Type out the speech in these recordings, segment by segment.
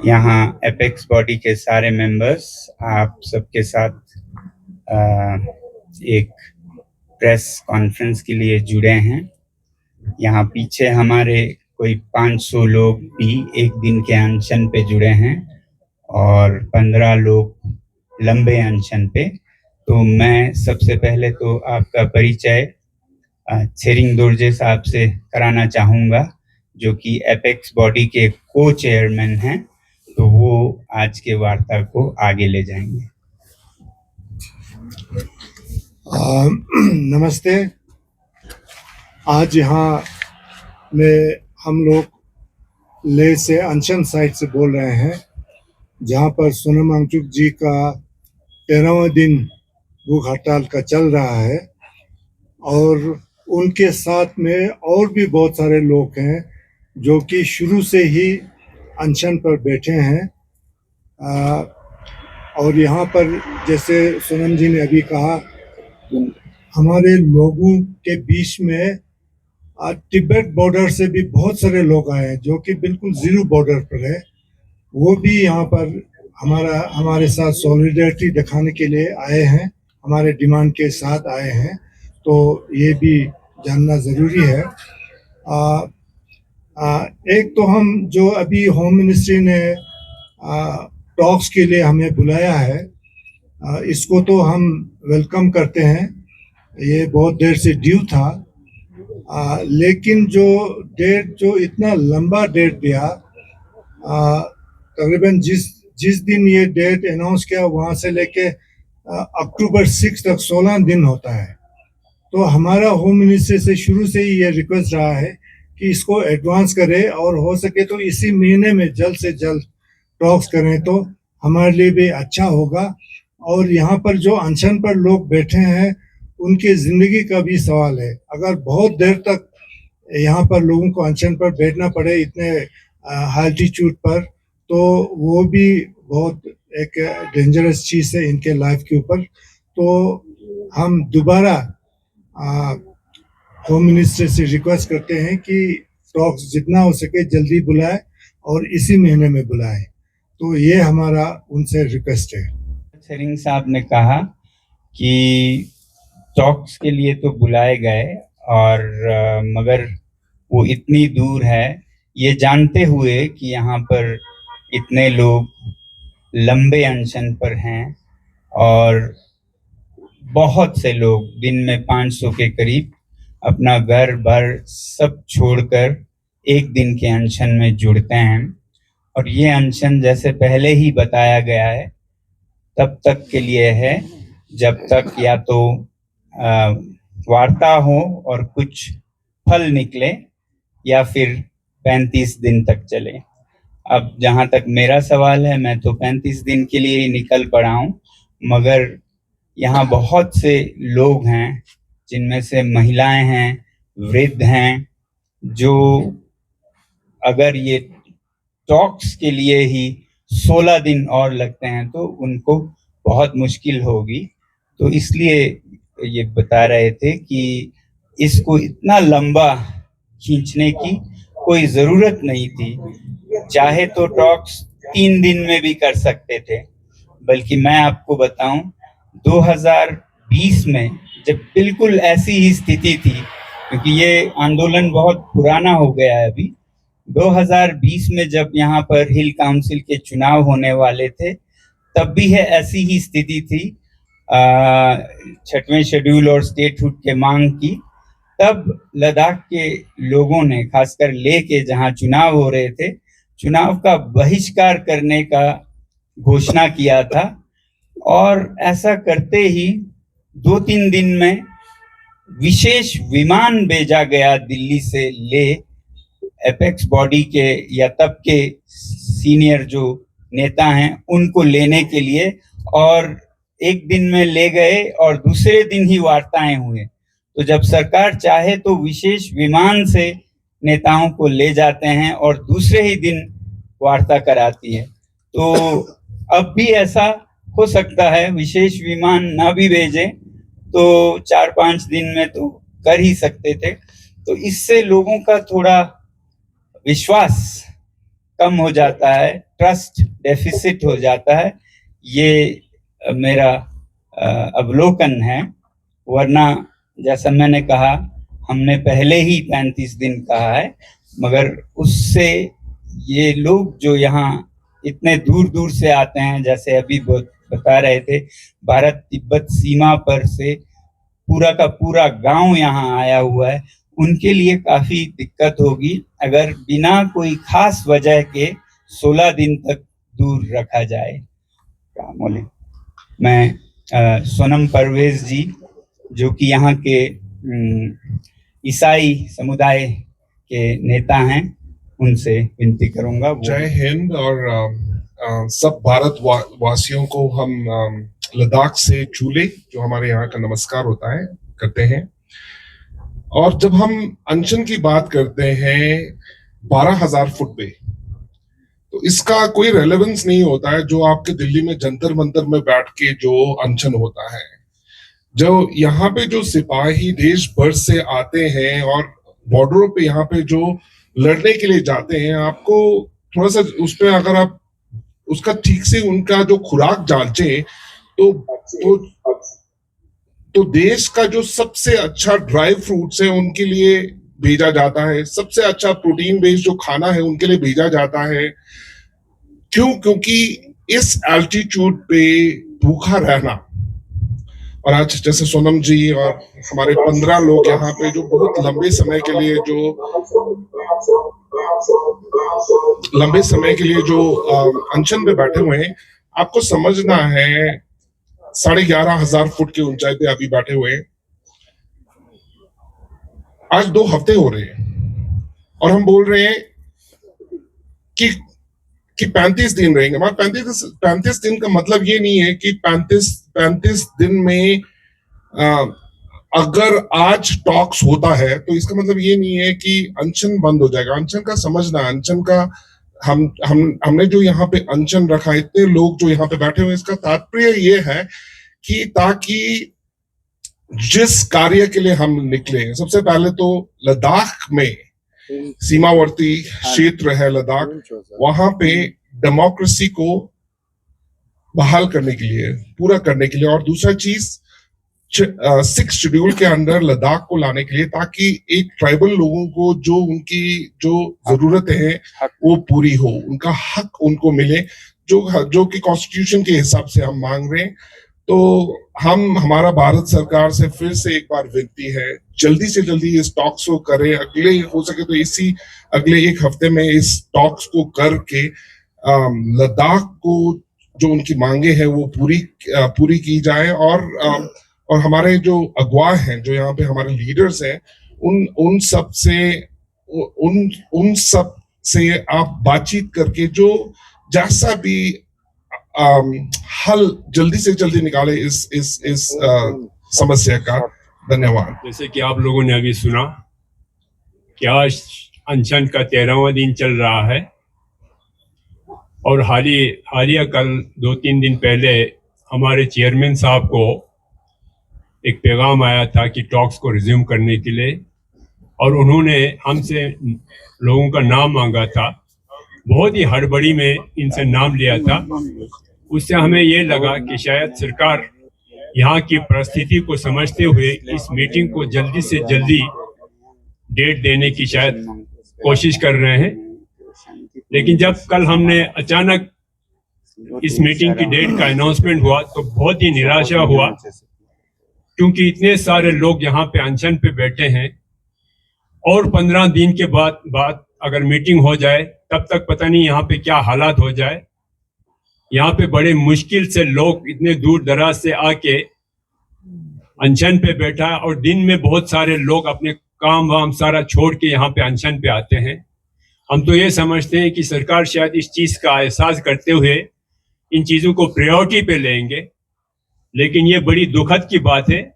यहाँ apex body के सारे मेंबर्स आप सबके साथ एक प्रेस कॉन्फ्रेंस के लिए जुड़े हैं। यहाँ पीछे हमारे कोई 500 लोग भी एक दिन के अनशन पे जुड़े हैं और 15 लोग लंबे अनशन पे। तो मैं सबसे पहले तो आपका परिचय छेरिंग दोरजे साहब से कराना चाहूँगा, जो कि एपेक्स बॉडी के को चेयरमैन हैं। तो वो आज के वार्ता को आगे ले जाएंगे। नमस्ते। आज यहाँ में हम लोग ले से अनशन साइट से बोल रहे हैं, जहाँ पर सोनम वांगचुक जी का 13वां दिन भूख हड़ताल का चल रहा है और उनके साथ में और भी बहुत सारे लोग हैं जो कि शुरू से ही अनशन पर बैठे हैं। और यहाँ पर जैसे सोनम जी ने अभी कहा, हमारे लोगों के बीच में तिब्बत बॉर्डर से भी बहुत सारे लोग आए हैं जो कि बिल्कुल जीरो बॉर्डर पर है। वो भी यहाँ पर हमारे साथ सॉलिडरिटी दिखाने के लिए आए हैं, हमारे डिमांड के साथ आए हैं। तो ये भी जानना ज़रूरी है। एक तो हम जो अभी होम मिनिस्ट्री ने टॉक्स के लिए हमें बुलाया है, इसको तो हम वेलकम करते हैं। ये बहुत देर से ड्यू था, लेकिन जो डेट जो इतना लंबा डेट दिया, तकरीबन जिस दिन ये डेट अनाउंस किया वहाँ से लेके अक्टूबर 6 तक 16 दिन होता है। तो हमारा होम मिनिस्ट्री से शुरू से ही ये रिक्वेस्ट रहा है कि इसको एडवांस करें और हो सके तो इसी महीने में जल्द से जल्द टॉक्स करें तो हमारे लिए भी अच्छा होगा। और यहाँ पर जो अनशन पर लोग बैठे हैं उनकी ज़िंदगी का भी सवाल है। अगर बहुत देर तक यहाँ पर लोगों को अनशन पर बैठना पड़े इतने हाई एल्टीट्यूड पर, तो वो भी बहुत एक डेंजरस चीज़ है इनके लाइफ के ऊपर। तो हम दोबारा होम मिनिस्टर से रिक्वेस्ट करते हैं कि टॉक्स जितना हो सके जल्दी बुलाए और इसी महीने में बुलाए। तो ये हमारा उनसे रिक्वेस्ट है। छेरिंग साहब ने कहा कि टॉक्स के लिए तो बुलाए गए और मगर वो इतनी दूर है, ये जानते हुए कि यहाँ पर इतने लोग लंबे अनशन पर हैं और बहुत से लोग दिन में 500 के करीब अपना घर बार सब छोड़कर एक दिन के अनशन में जुड़ते हैं। और ये अनशन जैसे पहले ही बताया गया है तब तक के लिए है जब तक या तो वार्ता हो और कुछ फल निकले या फिर 35 दिन तक चले। अब जहाँ तक मेरा सवाल है, मैं तो 35 दिन के लिए ही निकल पड़ा हूँ, मगर यहाँ बहुत से लोग हैं जिनमें से महिलाएं हैं, वृद्ध हैं, जो अगर ये टॉक्स के लिए ही 16 दिन और लगते हैं तो उनको बहुत मुश्किल होगी। तो इसलिए ये बता रहे थे कि इसको इतना लंबा खींचने की कोई ज़रूरत नहीं थी। चाहे तो टॉक्स 3 दिन में भी कर सकते थे। बल्कि मैं आपको बताऊं, 2020 में जब बिल्कुल ऐसी ही स्थिति थी, क्योंकि ये आंदोलन बहुत पुराना हो गया है अभी, 2020 में जब यहाँ पर हिल काउंसिल के चुनाव होने वाले थे, तब भी है ऐसी ही स्थिति थी 6वें शेड्यूल और स्टेटहुड के मांग की। तब लद्दाख के लोगों ने, खासकर लेह के जहाँ चुनाव हो रहे थे, चुनाव का बहिष्कार करने का घोषणा किया था। और ऐसा करते ही 2-3 दिन में विशेष विमान भेजा गया दिल्ली से लेह, एपेक्स बॉडी के या तब के सीनियर जो नेता हैं उनको लेने के लिए, और एक दिन में ले गए और दूसरे दिन ही वार्ताएं हुए। तो जब सरकार चाहे तो विशेष विमान से नेताओं को ले जाते हैं और दूसरे ही दिन वार्ता कराती है। तो अब भी ऐसा हो सकता है, विशेष विमान ना भी भेजे तो 4-5 दिन में तो कर ही सकते थे। तो इससे लोगों का थोड़ा विश्वास कम हो जाता है, ट्रस्ट डेफिसिट हो जाता है। ये मेरा अवलोकन है। वरना जैसा मैंने कहा, हमने पहले ही 35 दिन कहा है, मगर उससे ये लोग जो यहाँ इतने दूर दूर से आते हैं, जैसे अभी बता रहे थे, भारत तिब्बत सीमा पर से पूरा का पूरा गांव यहाँ आया हुआ है, उनके लिए काफी दिक्कत होगी अगर बिना कोई खास वजह के 16 दिन तक दूर रखा जाए। क्या बोले, मैं सोनम परवेज जी, जो कि यहाँ के ईसाई समुदाय के नेता हैं, उनसे विनती करूंगा। जय हिंद। और सब भारत वासियों को हम लद्दाख से चूले, जो हमारे यहाँ का नमस्कार होता है, करते हैं। और जब हम अनशन की बात करते हैं 12,000 फुट पे, तो इसका कोई रेलेवेंस नहीं होता है जो आपके दिल्ली में जंतर मंतर में बैठ के जो अनशन होता है। जो यहाँ पे जो सिपाही देश भर से आते हैं और बॉर्डरों पे यहाँ पे जो लड़ने के लिए जाते हैं, आपको थोड़ा सा उस पे अगर आप उसका ठीक से उनका जो खुराक जांचे तो देश का जो सबसे अच्छा ड्राई फ्रूट्स है उनके लिए भेजा जाता है, सबसे अच्छा प्रोटीन बेस्ड जो खाना है उनके लिए भेजा जाता है। क्यों? क्योंकि इस एल्टीट्यूड पे भूखा रहना, और आज जैसे सोनम जी और हमारे 15 लोग यहाँ पे जो बहुत लंबे समय के लिए जो अनशन पे बैठे हुए हैं, आपको समझना है 11,500 फुट की ऊंचाई पे अभी बैठे हुए हैं। आज 2 हफ्ते हो रहे हैं और हम बोल रहे हैं कि 35 दिन रहेंगे। हमारा 35 दिन का मतलब ये नहीं है कि 35 दिन में अगर आज टॉक्स होता है तो इसका मतलब ये नहीं है कि अनशन बंद हो जाएगा। अनशन का समझना, अनशन का हमने जो यहाँ पे अनशन रखा, इतने लोग जो यहाँ पे बैठे हुए, इसका तात्पर्य ये है कि ताकि जिस कार्य के लिए हम निकले, सबसे पहले तो लद्दाख में सीमावर्ती क्षेत्र है लद्दाख, वहां पे डेमोक्रेसी को बहाल करने के लिए, पूरा करने के लिए, और दूसरा चीज 6 शेड्यूल के अंदर लद्दाख को लाने के लिए, ताकि एक ट्राइबल लोगों को जो उनकी जो जरूरतें हैं वो पूरी हो, उनका हक उनको मिले, जो कि कॉन्स्टिट्यूशन के हिसाब से हम मांग रहे हैं। तो हमारा भारत सरकार से फिर से एक बार विनती है, जल्दी से जल्दी इस टॉक्स को करें। अगले हो सके तो अगले 1 हफ्ते में इस टॉक्स को करके लद्दाख को जो उनकी मांगे हैं वो पूरी की जाए। और हमारे जो अगुवा हैं, जो यहाँ पे हमारे लीडर्स हैं, उन सब से आप बातचीत करके जो जैसा भी हल जल्दी से जल्दी निकाले इस समस्या का। धन्यवाद। जैसे कि आप लोगों ने अभी सुना कि आज अनशन का 13वां दिन चल रहा है, और हालिया कल 2-3 दिन पहले हमारे चेयरमैन साहब को एक पैगाम आया था कि टॉक्स को रिज्यूम करने के लिए, और उन्होंने हमसे लोगों का नाम मांगा था। बहुत ही हड़बड़ी में इनसे नाम लिया था। उससे हमें ये लगा कि शायद सरकार यहाँ की परिस्थिति को समझते हुए इस मीटिंग को जल्दी से जल्दी डेट देने की शायद कोशिश कर रहे हैं। लेकिन जब कल हमने अचानक इस मीटिंग की डेट का अनाउंसमेंट हुआ तो बहुत ही निराशा हुआ, क्योंकि इतने सारे लोग यहाँ पे अनशन पे बैठे हैं, और 15 दिन के बाद अगर मीटिंग हो जाए तब तक पता नहीं यहाँ पे क्या हालात हो जाए। यहाँ पे बड़े मुश्किल से लोग इतने दूर दराज से आके अनशन पे बैठा, और दिन में बहुत सारे लोग अपने काम वाम सारा छोड़ के यहाँ पे अनशन पे आते हैं। हम तो ये समझते हैं कि सरकार शायद इस चीज का एहसास करते हुए इन चीजों को प्रायोरिटी पे लेंगे। लेकिन ये बड़ी दुखद की बात है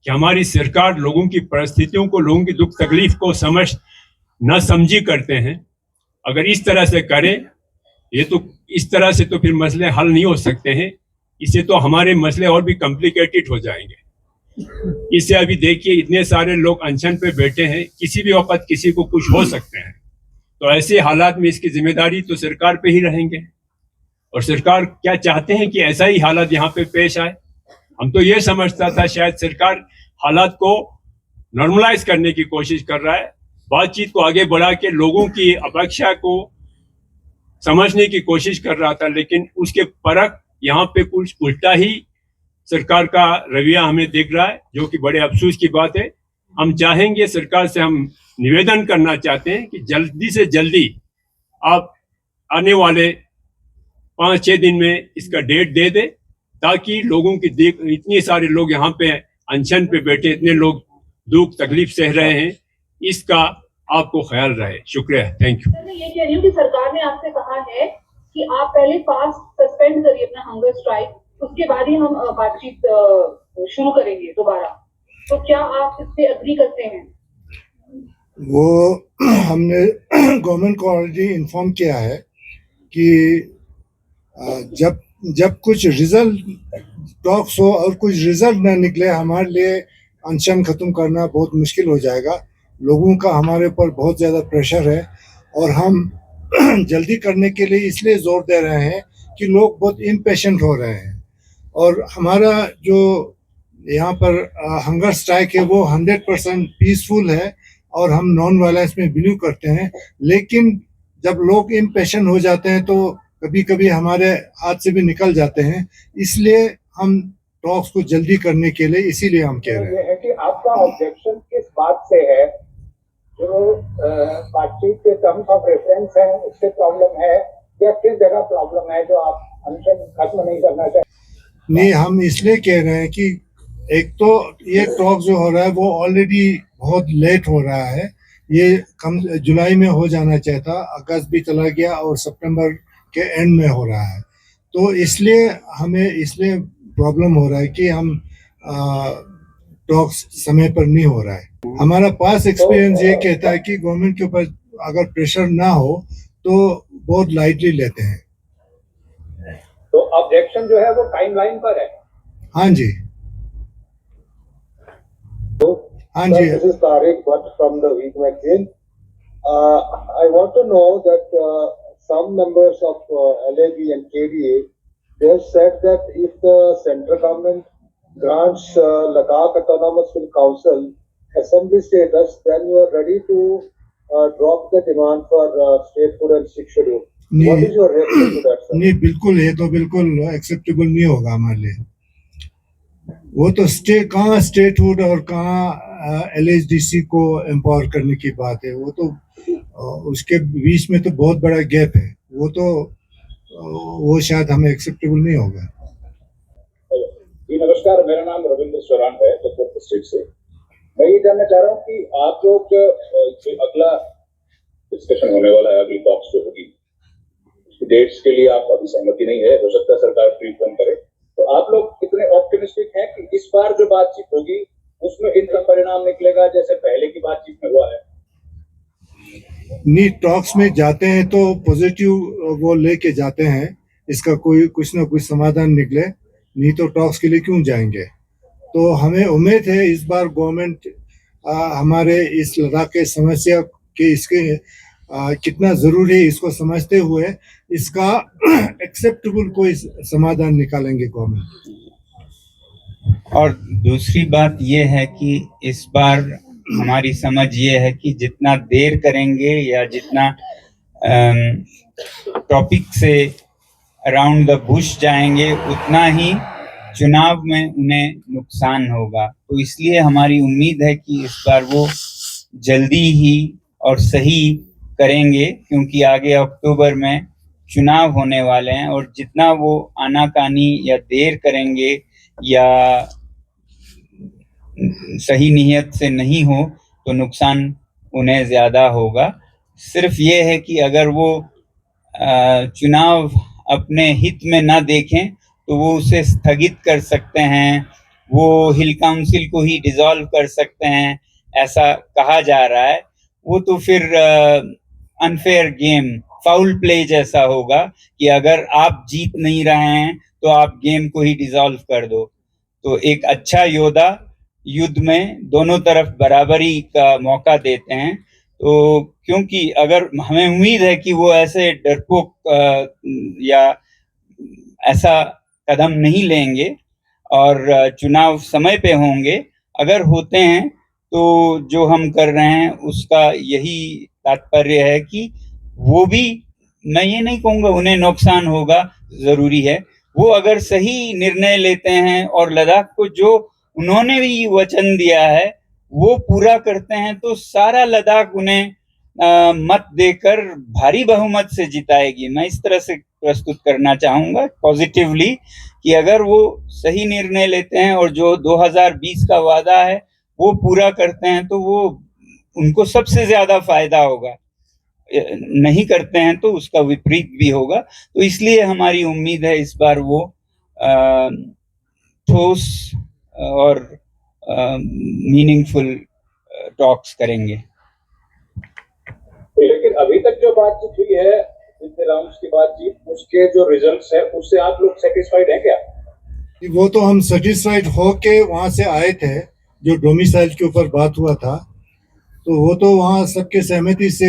कि हमारी सरकार लोगों की परिस्थितियों को, लोगों की दुख तकलीफ को न समझी करते हैं। अगर इस तरह से करें, इस तरह से तो फिर मसले हल नहीं हो सकते हैं। इससे तो हमारे मसले और भी कॉम्प्लिकेटेड हो जाएंगे। इससे अभी देखिए इतने सारे लोग अनशन पे बैठे हैं, किसी भी वक्त किसी को कुछ हो सकते हैं। तो ऐसे हालात में इसकी जिम्मेदारी तो सरकार पे ही रहेंगे, और सरकार क्या चाहते हैं कि ऐसा ही हालात यहाँ पे पेश आए। हम तो ये समझता था शायद सरकार हालात को नॉर्मलाइज करने की कोशिश कर रहा है, बातचीत को आगे बढ़ा के लोगों की अपेक्षा को समझने की कोशिश कर रहा था, लेकिन उसके परख यहाँ पे कुछ उल्टा ही सरकार का रवैया हमें दिख रहा है, जो कि बड़े अफसोस की बात है। हम चाहेंगे, सरकार से हम निवेदन करना चाहते हैं कि जल्दी से जल्दी आप आने वाले 5-6 दिन में इसका डेट दे दे, ताकि लोगों की इतने सारे लोग यहाँ पे अनशन पे बैठे, इतने लोग दुख तकलीफ सह रहे हैं, इसका आपको ख्याल रहे। शुक्रिया, थैंक यू। मैं ये कह रही हूँ कि सरकार ने आपसे कहा है कि आप पहले फास्ट सस्पेंड करिए अपना हंगर स्ट्राइक, उसके बाद ही हम बातचीत शुरू करेंगे दोबारा। तो क्या आप इस पे एग्री करते हैं? वो हमने गवर्नमेंट को ऑलरेडी इन्फॉर्म किया है कि जब कुछ रिजल्ट टॉक्स हो और कुछ रिजल्ट ना निकले, हमारे लिए अनशन खत्म करना बहुत मुश्किल हो जाएगा। लोगों का हमारे ऊपर बहुत ज़्यादा प्रेशर है और हम जल्दी करने के लिए इसलिए जोर दे रहे हैं कि लोग बहुत इम्पेशेंट हो रहे हैं, और हमारा जो यहाँ पर हंगर स्ट्राइक है वो 100% पीसफुल है और हम नॉन वायलेंस में बिलीव करते हैं। लेकिन जब लोग इम्पेशेंट हो जाते हैं तो कभी कभी हमारे हाथ से भी निकल जाते हैं, इसलिए हम टॉक्स को जल्दी करने के लिए इसीलिए हम कह रहे हैं। है कि आपका ऑब्जेक्शन किस बात से है? जो बातचीत के टर्म्स ऑफ रेफरेंस है उससे प्रॉब्लम है, या किस जगह प्रॉब्लम है जो आप अनशन खत्म नहीं करना चाहते? नहीं, हम इसलिए कह रहे हैं कि एक तो ये टॉक जो हो रहा है वो ऑलरेडी बहुत लेट हो रहा है। ये कम जुलाई में हो जाना चाहिए था, अगस्त भी चला गया और सितंबर के एंड में हो रहा है। तो इसलिए हमें इसलिए प्रॉब्लम हो रहा है कि हम टॉक्स समय पर नहीं हो रहा है। हमारा पास एक्सपीरियंस ये कहता है कि गवर्नमेंट के ऊपर अगर प्रेशर ना हो तो बहुत लाइटली लेते हैं। तो ऑब्जेक्शन जो है वो टाइमलाइन पर है। हाँ जी, हाँ जी। This is Tariq Bhatt from the Week Magazine. I want to know that some members of LAB and KDA, they have said that if the central government grants Ladakh Autonomous Council assembly status, then you are ready to drop the demand for statehood and sixth schedule. What is your reaction to that, sir? नहीं, बिल्कुल, ये तो बिल्कुल acceptable नहीं होगा हमारे लिए। वो तो कहाँ स्टेटहुड और कहाँ LHDC को एम्पावर करने की बात है। वो तो उसके बीच में तो बहुत बड़ा गैप है। वो शायद हमें एक्सेप्टेबल नहीं होगा। जी नमस्कार, मेरा नाम रविंद्र स्वरान है जयपुर डिस्ट्रिक्ट से। मैं ये जानना चाह रहा हूँ कि आप लोग जो अगला डिस्कशन होने वाला है, अगली टॉक्स जो होगी, उसकी डेट्स के लिए आप अभी सहमति नहीं है, हो सकता है सरकार प्रीपोन करे, तो आप लोग कितने ऑप्टिमिस्टिक हैं कि इस बार जो बातचीत होगी उसमें इनका परिणाम निकलेगा जैसे पहले की बातचीत में हुआ है? नहीं, टॉक्स में जाते हैं तो पॉजिटिव वो लेके जाते हैं, इसका कुछ ना कुछ समाधान निकले, नहीं तो टॉक्स के लिए क्यों जाएंगे। तो हमें उम्मीद है इस बार गवर्नमेंट हमारे इस लद्दाख के समस्या के इसके कितना जरूरी है इसको समझते हुए इसका एक्सेप्टेबल कोई समाधान निकालेंगे गवर्नमेंट। और दूसरी बात ये है कि इस बार हमारी समझ ये है कि जितना देर करेंगे या जितना टॉपिक से अराउंड द बुश जाएंगे उतना ही चुनाव में उन्हें नुकसान होगा। तो इसलिए हमारी उम्मीद है कि इस बार वो जल्दी ही और सही करेंगे, क्योंकि आगे अक्टूबर में चुनाव होने वाले हैं और जितना वो आनाकानी या देर करेंगे या सही नीयत से नहीं हो तो नुकसान उन्हें ज़्यादा होगा। सिर्फ ये है कि अगर वो चुनाव अपने हित में ना देखें तो वो उसे स्थगित कर सकते हैं, वो हिल काउंसिल को ही डिसॉल्व कर सकते हैं, ऐसा कहा जा रहा है। वो तो फिर अनफेयर गेम, फाउल प्ले जैसा होगा कि अगर आप जीत नहीं रहे हैं तो आप गेम को ही डिसॉल्व कर दो। तो एक अच्छा योद्धा युद्ध में दोनों तरफ बराबरी का मौका देते हैं। तो क्योंकि अगर हमें उम्मीद है कि वो ऐसे डरपोक या ऐसा कदम नहीं लेंगे और चुनाव समय पे होंगे, अगर होते हैं तो जो हम कर रहे हैं उसका यही तात्पर्य है कि वो भी, मैं ये नहीं कहूँगा उन्हें नुकसान होगा, ज़रूरी है वो अगर सही निर्णय लेते हैं और लद्दाख को जो उन्होंने भी वचन दिया है वो पूरा करते हैं तो सारा लद्दाख उन्हें मत देकर भारी बहुमत से जिताएगी। मैं इस तरह से प्रस्तुत करना चाहूँगा पॉजिटिवली कि अगर वो सही निर्णय लेते हैं और जो 2020 का वादा है वो पूरा करते हैं तो वो उनको सबसे ज़्यादा फ़ायदा होगा, नहीं करते हैं तो उसका विपरीत भी होगा। तो इसलिए हमारी उम्मीद है इस बार वो ठोस और मीनिंगफुल टॉक्स करेंगे। लेकिन अभी तक जो बातचीत हुई है, जितने राउंड्स की बातचीत, उसके जो रिजल्ट्स है उससे आप लोग सेटिस्फाइड हैं क्या? वो तो हम सेटिस्फाइड होके वहां से आए थे, जो डोमिसाइल के ऊपर बात हुआ था तो वो तो वहाँ सबके सहमति से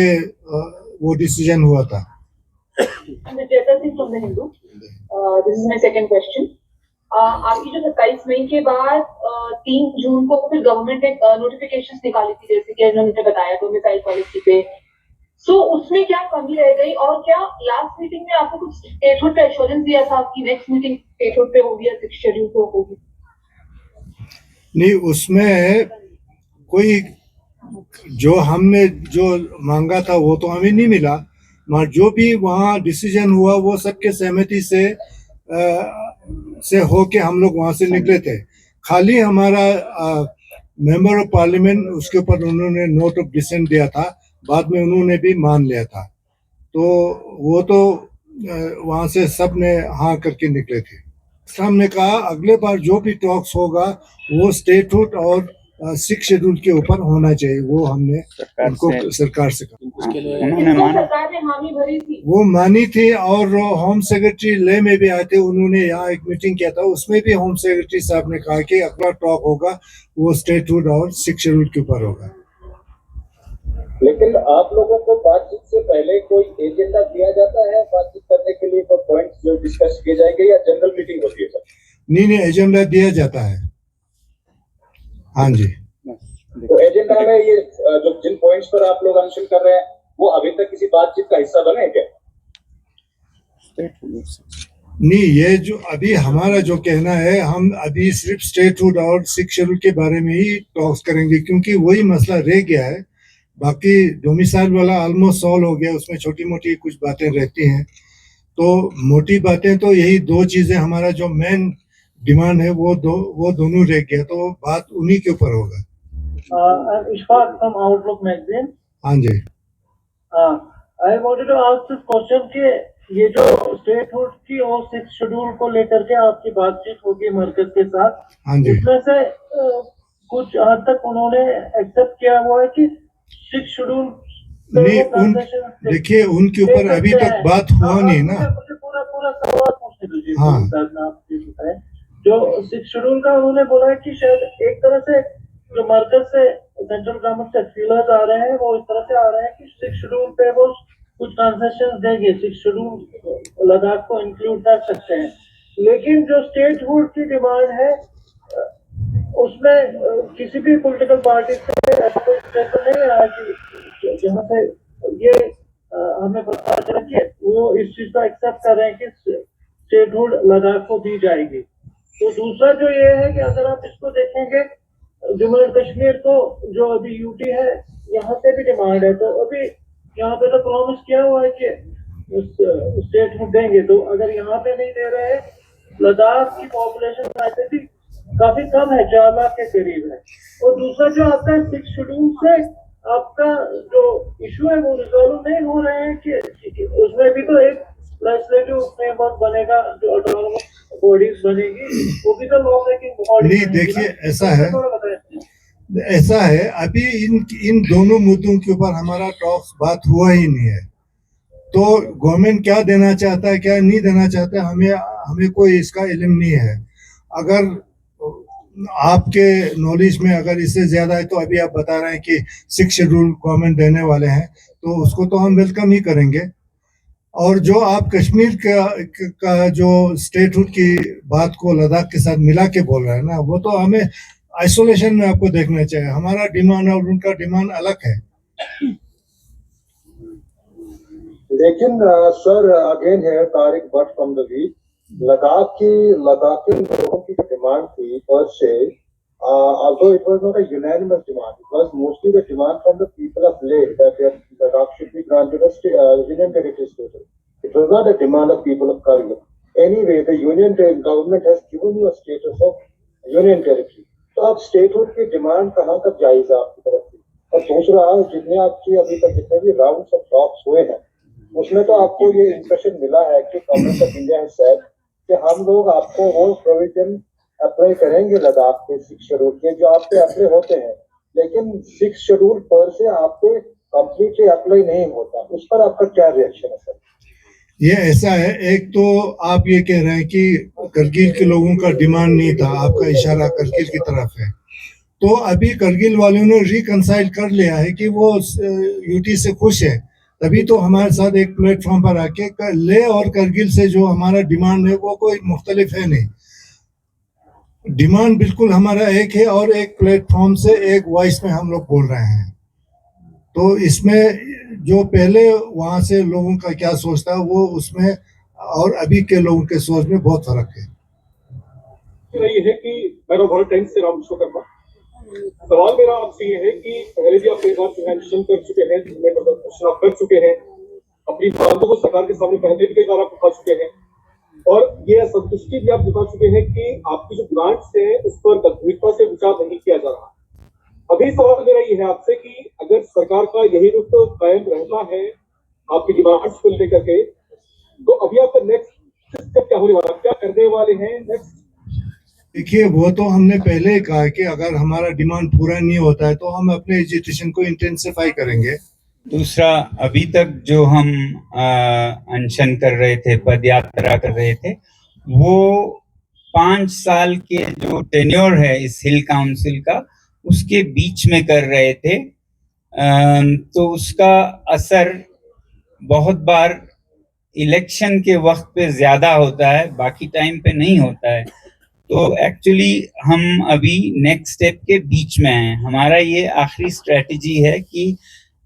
वो डिसीजन हुआ था। विजेता Singh from the Hindu, this is my second question. आपकी जो 27 मई के बाद 3 जून को फिर गवर्नमेंट ने नोटिफिकेशंस निकाली थी, जैसे कि उन्होंने बताया डोमिसाइल पॉलिसी पे, सो उसमें क्या कमी रह गई और क्या लास्ट मीटिंग में आपको कुछ स्टेटहुड का एश्योरेंस दिया था कि नेक्स्ट मीटिंग स्टेटहुड पे होगी या 6 शेड्यूल पे होगी? नहीं, उसमें कोई जो हमने जो मांगा था वो तो हमें नहीं मिला, मगर जो भी वहाँ डिसीजन हुआ वो सबके सहमति से होके हम लोग वहाँ से निकले थे। खाली हमारा मेंबर ऑफ पार्लियामेंट उसके ऊपर उन्होंने नोट ऑफ डिसेंट दिया था, बाद में उन्होंने भी मान लिया था, तो वो तो वहाँ से सब ने हाँ करके निकले थे। हमने कहा अगले बार जो भी टॉक्स होगा वो स्टेटहुड और 6 शेड्यूल के ऊपर होना चाहिए, वो हमने उनको सरकार से कहा। सरकार ने हामी भरी थी, वो मानी थी और होम सेक्रेटरी ले में भी आए थे, उन्होंने यहाँ एक मीटिंग किया था, उसमें भी होम सेक्रेटरी साहब ने कहा कि अगला टॉक होगा वो स्टेटहुड और 6 शेड्यूल के ऊपर होगा। लेकिन आप लोगों को बातचीत से पहले कोई एजेंडा दिया जाता है बातचीत करने के लिए, कोई पॉइंट्स जो डिस्कस किए जाएंगे या जनरल मीटिंग होती है? सर नहीं, एजेंडा दिया जाता है। हाँ जी, तो एजेंडा में ये जो जिन पॉइंट्स पर आप लोग अनशन कर रहे हैं वो अभी तक किसी बातचीत का हिस्सा बने क्या? नहीं, ये जो अभी हमारा जो कहना है, हम अभी सिर्फ स्टेटहुड और 6 शेड्यूल के बारे में ही टॉक्स करेंगे क्योंकि वही मसला रह गया है। बाकी डोमिसाइल वाला ऑलमोस्ट सॉल्व हो गया, उसमें छोटी मोटी कुछ बातें रहती हैं, तो मोटी बातें तो यही 2 चीजें हमारा जो मेन डिमांड है वो दोनों रह गया, तो बात उन्हीं के ऊपर होगा। Ishfaq from Outlook magazine. हाँ जी, I wanted to ask this question कि ये जो स्टेटहुड की और 6 शेड्यूल को लेकर के आपकी बातचीत होगी मरकज के साथ, हाँ जी, उसमें से कुछ हद तक उन्होंने एक्सेप्ट किया हुआ है कि 6 शेड्यूल नहीं, देखिए उनके ऊपर अभी तक बात हुआ नहीं ना। मुझे पूरा सवाल पूछने दीजिए। हाँ, आप बताएं, जो 6 शेड्यूल का उन्होंने बोला है कि शायद एक तरह से जो मरकज से सेंट्रल गवर्नमेंट से फीलर्स आ रहे हैं वो इस तरह से आ रहे हैं कि 6 शेड्यूल पे वो कुछ कंसेशन देंगे, 6 शेड्यूल लद्दाख को इंक्लूड कर सकते हैं, लेकिन जो स्टेटहुड की डिमांड है उसमें किसी भी पॉलिटिकल पार्टी से ऐसा कोई स्टेटमेंट नहीं रहा कि जहाँ से ये हमें पता चला कि वो इस चीज को एक्सेप्ट कर रहे हैं कि स्टेटहुड लद्दाख को दी जाएगी। तो दूसरा जो ये है कि अगर आप इसको देखेंगे, जम्मू एंड कश्मीर को जो अभी यूटी है यहाँ पे भी डिमांड है, तो अभी यहाँ पे तो प्रॉमिस किया हुआ है कि स्टेटहुड देंगे, तो अगर यहाँ पे नहीं दे रहे, लद्दाख की पॉपुलेशन वैसे भी काफी कम है, 4 लाख के करीब है, और दूसरा जो आपका 6 शेड्यूल से आपका जो इशू है वो रिजॉल्व नहीं हो रहे हैं कि उसमें भी तो एक लेजिस्लेटिव फ्रेमवर्क बनेगा, जो ऑटोनोमस बॉडीज बनेगी, वो भी तो लॉ मेकिंग बॉडी। नहीं, देखिए ऐसा है अभी इन दोनों मुद्दों के ऊपर हमारा टॉक्स बात हुआ ही नहीं है, तो गवर्नमेंट क्या देना चाहता है क्या नहीं देना चाहता है हमें कोई इसका इल्म नहीं है। अगर आपके नॉलेज में अगर इससे ज्यादा है तो अभी आप बता रहे हैं कि 6 शेड्यूल गवर्नमेंट देने वाले हैं, तो उसको तो हम वेलकम ही करेंगे। और जो आप कश्मीर का जो स्टेटहुड की बात को लद्दाख के साथ मिला के बोल रहे हैं ना, वो तो हमें आइसोलेशन में आपको देखना चाहिए। हमारा डिमांड और उनका डिमांड अलग है। लेकिन सर अगेन है Tariq Bhat from the Week, लद्दाखी लोगों की डिमांड थी पर से, although it was not a unanimous demand, it was mostly the demand from the people of Leh that Ladakh should be granted a union territory status. It was not a demand of people of Kargil. Anyway, the union government has given you a status of union territory. तो आप statehood की demand कहाँ तक जायज है आपकी तरफ से? और दूसरा, जितने आपकी अभी तक जितने भी राउंड्स ऑफ टॉक्स हुए हैं उसमें तो आपको ये इंप्रेशन मिला है कि government of India has said कि हम लोग आपको वो प्रोविजन अप्लाई करेंगे लद्दाख के 6 शेड्यूल के जो आप पे अप्लाई होते हैं, लेकिन 6 शेड्यूल पर से आप पे कम्प्लीटली अप्लाई नहीं होता। उस पर आपका क्या रिएक्शन है सर? ये ऐसा है, एक तो आप ये कह रहे हैं कि करगिल के लोगों का डिमांड नहीं था, आपका इशारा करगिल की तरफ है। तो अभी करगिल वालों ने रिकंसाइल कर लिया है कि वो यूटी से खुश है, तभी तो हमारे साथ एक प्लेटफॉर्म पर आके ले और करगिल से जो हमारा डिमांड है वो कोई मुख्तलिफ है नहीं। डिमांड बिल्कुल हमारा एक है और एक प्लेटफॉर्म से एक वॉइस में हम लोग बोल रहे हैं। तो इसमें जो पहले वहां से लोगों का क्या सोच था वो उसमें और अभी के लोगों के सोच में बहुत फर्क है। ये है कि मैं बहुत टाइम से राम विश्वकर्मा, सवाल मेरा आपसे ये है कि पहले भी आप कई बार मेंशन कर चुके हैं, क्वेश्चन आप कर चुके हैं, अपनी बातों को सरकार के सामने पहले भी कई बार आप उठा चुके हैं और ये असंतुष्टि भी आप दिखा चुके हैं कि आपकी जो ग्रांट्स है उस पर गंभीरता से विचार नहीं किया जा रहा। अभी सवाल मेरा ये है आपसे कि अगर सरकार का यही रुख कायम रहता है आपकी डिमांड्स को लेकर के, तो अभी आपका नेक्स्ट स्टेप क्या होने वाला, क्या करने वाले हैं नेक्स्ट? देखिए, वो तो हमने पहले ही कहा कि अगर हमारा डिमांड पूरा नहीं होता है तो हम अपने एजुकेशन को इंटेंसिफाई करेंगे। दूसरा, अभी तक जो हम अनशन कर रहे थे, पद यात्रा कर रहे थे, वो 5 साल के जो टेन्योर है इस हिल काउंसिल का उसके बीच में कर रहे थे। तो उसका असर बहुत बार इलेक्शन के वक्त पे ज्यादा होता है, बाकी टाइम पे नहीं होता है। तो एक्चुअली हम अभी नेक्स्ट स्टेप के बीच में हैं। हमारा ये आखिरी स्ट्रेटजी है कि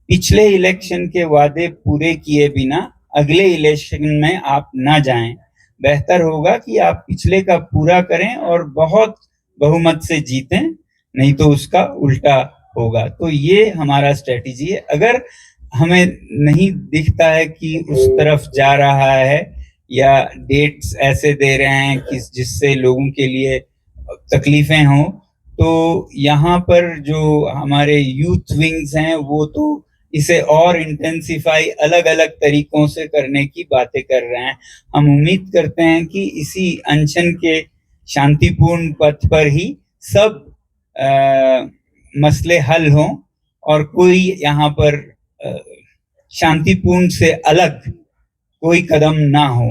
पिछले इलेक्शन के वादे पूरे किए बिना अगले इलेक्शन में आप ना जाएं। बेहतर होगा कि आप पिछले का पूरा करें और बहुत बहुमत से जीतें, नहीं तो उसका उल्टा होगा। तो ये हमारा स्ट्रेटजी है। अगर हमें नहीं दिखता है कि उस तरफ जा रहा है या डेट्स ऐसे दे रहे हैं कि जिससे लोगों के लिए तकलीफें हों, तो यहाँ पर जो हमारे यूथ विंग्स हैं वो तो इसे और इंटेंसिफाई अलग अलग तरीकों से करने की बातें कर रहे हैं। हम उम्मीद करते हैं कि इसी अनशन के शांतिपूर्ण पथ पर ही सब मसले हल हों और कोई यहाँ पर शांतिपूर्ण से अलग कोई कदम ना हो।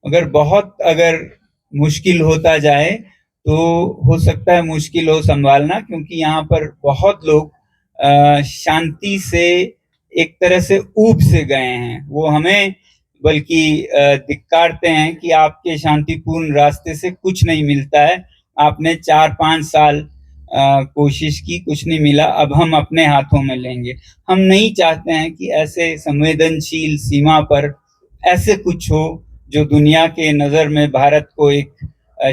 अगर मुश्किल होता जाए तो हो सकता है मुश्किल हो संभालना, क्योंकि यहाँ पर बहुत लोग शांति से एक तरह से ऊब से गए हैं। वो हमें बल्कि धिक्कारते हैं कि आपके शांतिपूर्ण रास्ते से कुछ नहीं मिलता है, आपने 4-5 साल कोशिश की, कुछ नहीं मिला, अब हम अपने हाथों में लेंगे। हम नहीं चाहते हैं कि ऐसे संवेदनशील सीमा पर ऐसे कुछ हो जो दुनिया के नज़र में भारत को एक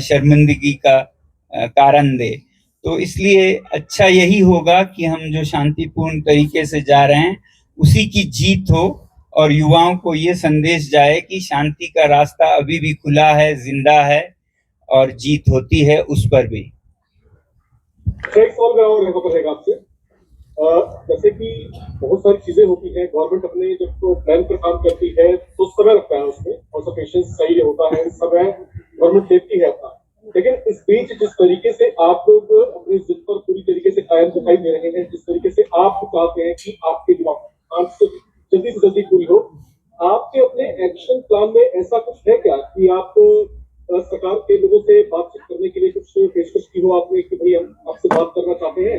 शर्मिंदगी का कारण दे। तो इसलिए अच्छा यही होगा कि हम जो शांतिपूर्ण तरीके से जा रहे हैं उसी की जीत हो और युवाओं को ये संदेश जाए कि शांति का रास्ता अभी भी खुला है, जिंदा है और जीत होती है उस पर भी। एक सवाल मेरा और रहेगा आपसे, जैसे कि बहुत सारी चीजें होती हैं, गवर्नमेंट अपने जब तो प्लान पर काम करती है तो समय लगता है उसमें, और सब पेशेंस चाहिए होता है, समय गवर्नमेंट देती है अपना। लेकिन इस बीच जिस तरीके से आप लोग अपनी जिद पर पूरी तरीके से कायम दिखाई दे रहे हैं, जिस तरीके से आप चाहते हैं कि आपकी डिमांड जल्दी से जल्दी पूरी हो, आपके अपने एक्शन प्लान में ऐसा कुछ है क्या कि आप सरकार के लोगों से बातचीत करने के लिए कुछ पेशकश की हो आपने कि भाई हम आपसे बात करना चाहते हैं,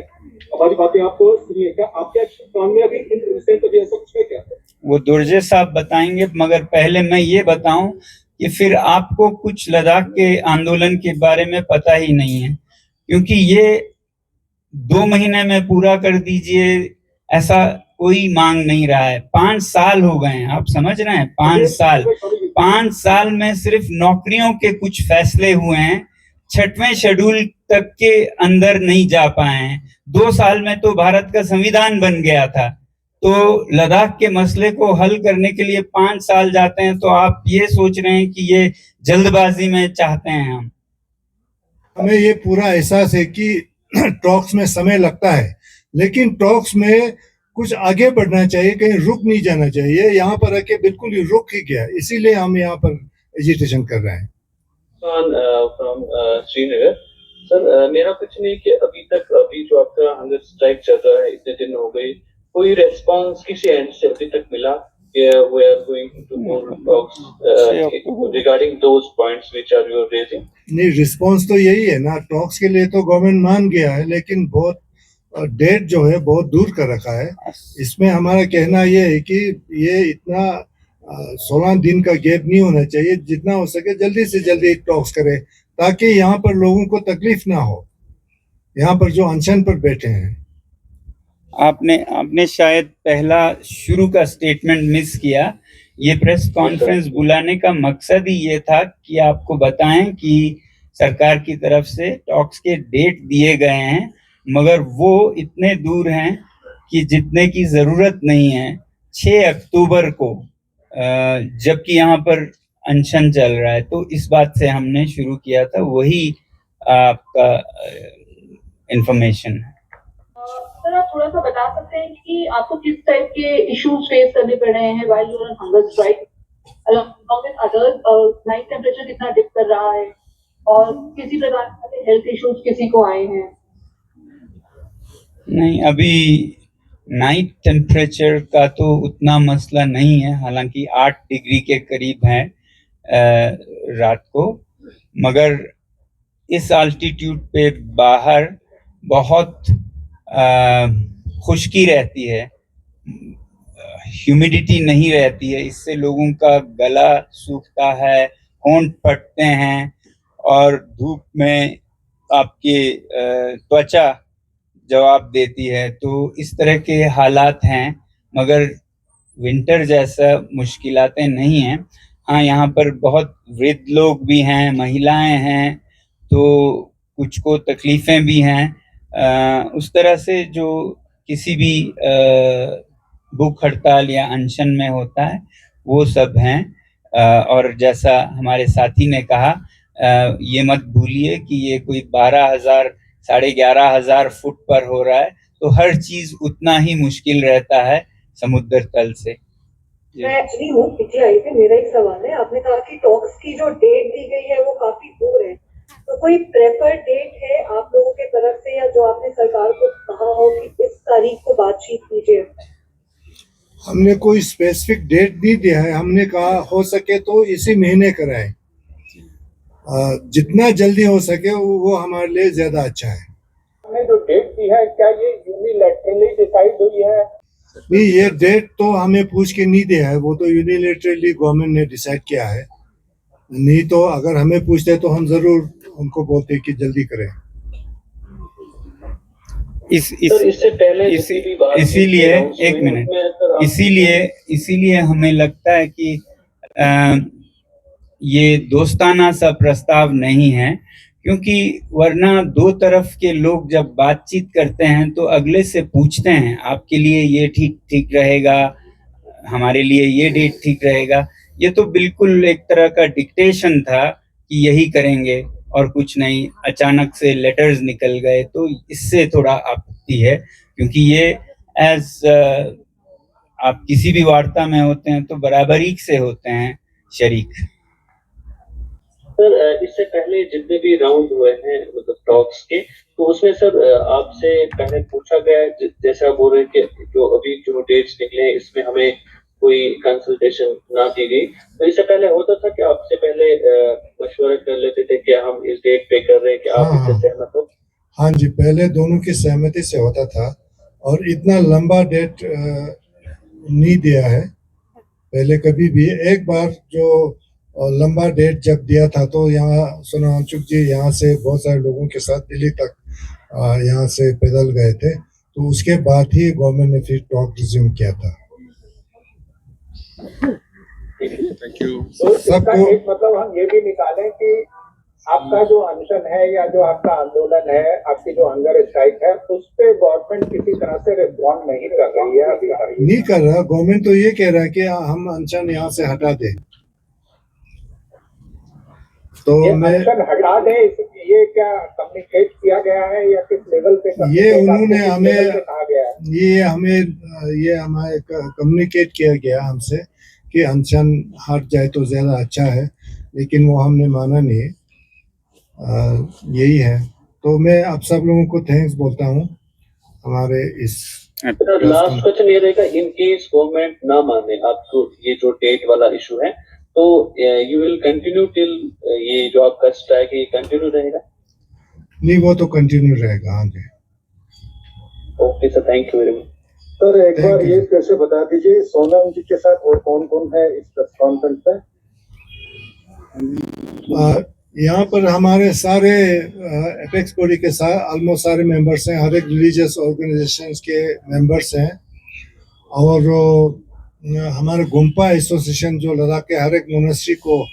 हमारी बातें आप सुनिए, क्या आपके एक्शन प्लान में अभी इन रिसेंट अभी ऐसा कुछ है क्या? वो दुर्जे साहब बताएंगे, मगर पहले मैं ये बताऊं कि फिर आपको कुछ लद्दाख के आंदोलन के बारे में पता ही नहीं है, क्योंकि ये 2 महीने में पूरा कर दीजिए ऐसा कोई मांग नहीं रहा है। 5 साल हो गए हैं, आप समझ रहे हैं? 5 साल में सिर्फ नौकरियों के कुछ फैसले हुए हैं, 6वें शेड्यूल तक के अंदर नहीं जा पाए हैं। 2 साल में तो भारत का संविधान बन गया था, तो लद्दाख के मसले को हल करने के लिए 5 साल जाते हैं, तो आप ये सोच रहे हैं कि ये जल्दबाजी में चाहते हैं हम? हमें ये पूरा एहसास है कि टॉक्स में समय लगता है, लेकिन टॉक्स में कुछ आगे बढ़ना चाहिए, कहीं रुक नहीं जाना चाहिए। यहाँ पर आके बिल्कुल ही रुक ही गया, इसीलिए हम यहाँ पर एजिटेशन कर रहे हैं। फ्रॉम श्रीनगर सर, मेरा कुछ नहीं कि अभी जो आपका हंगर स्ट्राइक चल रहा है, इतने दिन हो गए, कोई रेस्पॉन्स किसी एंड से अभी तक मिला कि we are going to more talks regarding those points which are you raising? नहीं, रिस्पांस तो यही है ना, टॉक्स के लिए तो गवर्नमेंट मान गया है, लेकिन बहुत डेट जो है बहुत दूर कर रखा है। इसमें हमारा कहना ये है कि ये इतना 16 दिन का गैप नहीं होना चाहिए, जितना हो सके जल्दी से जल्दी टॉक्स करे, ताकि यहाँ पर लोगों को तकलीफ ना हो, यहाँ पर जो अनशन पर बैठे हैं। आपने शायद पहला शुरू का स्टेटमेंट मिस किया। ये प्रेस कॉन्फ्रेंस बुलाने का मकसद ही ये था कि आपको बताएं कि सरकार की तरफ से टॉक्स के डेट दिए गए हैं, मगर वो इतने दूर हैं कि जितने की जरूरत नहीं है। 6 अक्टूबर को जबकि यहाँ पर अनशन चल रहा है, तो इस बात से हमने शुरू किया था, वही आपका इंफॉर्मेशन है। सर, आप थोड़ा सा बता सकते हैं कि आपको किस टाइप के इश्यूज फेस करने पड़ रहे हैं while you are on hunger strike, along with others? Night temperature कितना डिप कर रहा है और किसी प्रकार के हेल्थ इश्यूज किसी को आए हैं? नहीं, अभी नाइट टेम्परेचर का तो उतना मसला नहीं है, हालांकि 8 डिग्री के करीब है रात को, मगर इस अल्टीट्यूड पे बाहर बहुत खुश्की रहती है, ह्यूमिडिटी नहीं रहती है, इससे लोगों का गला सूखता है, होंठ फटते हैं और धूप में आपके त्वचा जवाब देती है। तो इस तरह के हालात हैं, मगर विंटर जैसा मुश्किलातें नहीं हैं। हाँ, यहाँ पर बहुत वृद्ध लोग भी हैं, महिलाएं हैं, तो कुछ को तकलीफें भी हैं। उस तरह से जो किसी भी भूख हड़ताल या अनशन में होता है, वो सब हैं। और जैसा हमारे साथी ने कहा, ये मत भूलिए कि ये कोई 12,000 11,500 फुट पर हो रहा है, तो हर चीज उतना ही मुश्किल रहता है समुद्र तल से। मैं एक्चुअली हूँ पीटीआई पे, मेरा एक सवाल है। आपने कहा कि टॉक्स की जो डेट दी गई है वो काफी दूर है, तो कोई प्रेफर्ड डेट है आप लोगों की तरफ से, या जो आपने सरकार को कहा हो कि इस तारीख को बातचीत कीजिए? हमने कोई स्पेसिफिक डेट नहीं दिया है, हमने कहा हो सके तो इसी महीने कराएं, जितना जल्दी हो सके वो हमारे लिए ज्यादा अच्छा है। हमने जो डेट दी है, क्या ये यूनिलैटरली डिसाइड हुई है? नहीं, ये डेट तो हमें पूछ के नहीं दिया है, वो तो यूनिलैटरली गवर्नमेंट ने डिसाइड किया है। नहीं तो अगर हमें पूछते तो हम जरूर उनको बोलते कि जल्दी करें। इससे पहले इसीलिए एक मिनट, इसीलिए हमें लगता है कि ये दोस्ताना सा प्रस्ताव नहीं है, क्योंकि वरना दो तरफ के लोग जब बातचीत करते हैं तो अगले से पूछते हैं, आपके लिए ये ठीक रहेगा, हमारे लिए ये डेट ठीक रहेगा। ये तो बिल्कुल एक तरह का डिक्टेशन था कि यही करेंगे और कुछ नहीं, अचानक से लेटर्स निकल गए, तो इससे थोड़ा आपत्ति है, क्योंकि ये आप किसी भी वार्ता में होते हैं तो बराबरी से होते हैं शरीक। सर, इससे पहले जितने भी राउंड हुए हैं मतलब टॉक्स के, तो उसमें सर आपसे पहले पूछा गया, जैसा बोल रहे कि जो अभी जो डेट्स निकले हैं इसमें हमें कोई कंसल्टेशन ना की गई। तो इससे पहले होता था कि आपसे पहले मशवरा कर लेते थे कि हम इस डेट पे कर रहे हैं, कि आप हाँ, इससे हाँ। सहमत हो? हाँ जी, पहले दोनों की सहमति से होता था और इतना लंबा डेट नहीं दिया है पहले कभी भी। एक बार जो लंबा डेट जब दिया था तो यहाँ सोनाचुक जी यहाँ से बहुत सारे लोगों के साथ दिल्ली तक यहाँ से पैदल गए थे, तो उसके बाद ही गवर्नमेंट ने फिर टॉक रिज्यूम किया था। Thank you. तो इसका सबको- एक मतलब हम ये भी निकालें कि आपका जो अनशन है या जो आपका आंदोलन है, आपकी जो हंगर स्ट्राइक है, उस पे गवर्नमेंट किसी तरह से रिस्पॉन्ड नहीं कर रही है अभी। नहीं कर रहा, गवर्नमेंट तो ये कह रहा है कि हम अनशन यहाँ से हटा दें। तो ये मैं अनशन हटा दें, ये क्या कम्युनिकेट किया गया है या किस लेवल पे? ये उन्होंने किस हमें लेवल पे कहा गया है? ये हमें कम्युनिकेट किया गया हमसे कि अनशन हट जाए तो ज्यादा अच्छा है, लेकिन वो हमने माना नहीं। यही है। तो मैं आप सब लोगों को थैंक्स बोलता हूँ हमारे इस लास्ट क्वेश्चन ये रहेगा, इन केस गवर्नमेंट ना माने आपको ये जो डेट वाला इशू है, तो यू विल कंटिन्यू टिल ये जो आपका स्ट्राइक है ये कंटिन्यू रहेगा? नहीं, वो तो कंटिन्यू रहेगा। हाँ जी, okay sir, thank you very much. Sir एक Thank बार you. ये फिर से बता दीजिए, सोनम जी के साथ और कौन कौन है इस प्रेस कॉन्फ्रेंस में? यहाँ पर हमारे सारे एपेक्स बॉडी के साथ ऑलमोस्ट सारे मेंबर्स हैं, हर एक रिलीजियस ऑर्गेनाइजेशंस के मेंबर्स हैं, और हमारे गुम्पा एसोसिएशन जो लद्दाख के हर एक मोनेस्ट्री को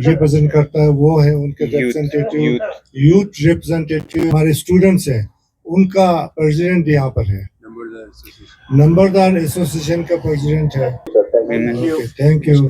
रिप्रेजेंट करता है वो है, उनके रिप्रेजेंटेटिव, यूथ रिप्रेजेंटेटिव हमारे स्टूडेंट्स हैं, उनका प्रेसिडेंट यहाँ पर है, नंबरदार एसोसिएशन का प्रेसिडेंट है। Thank you. Thank you.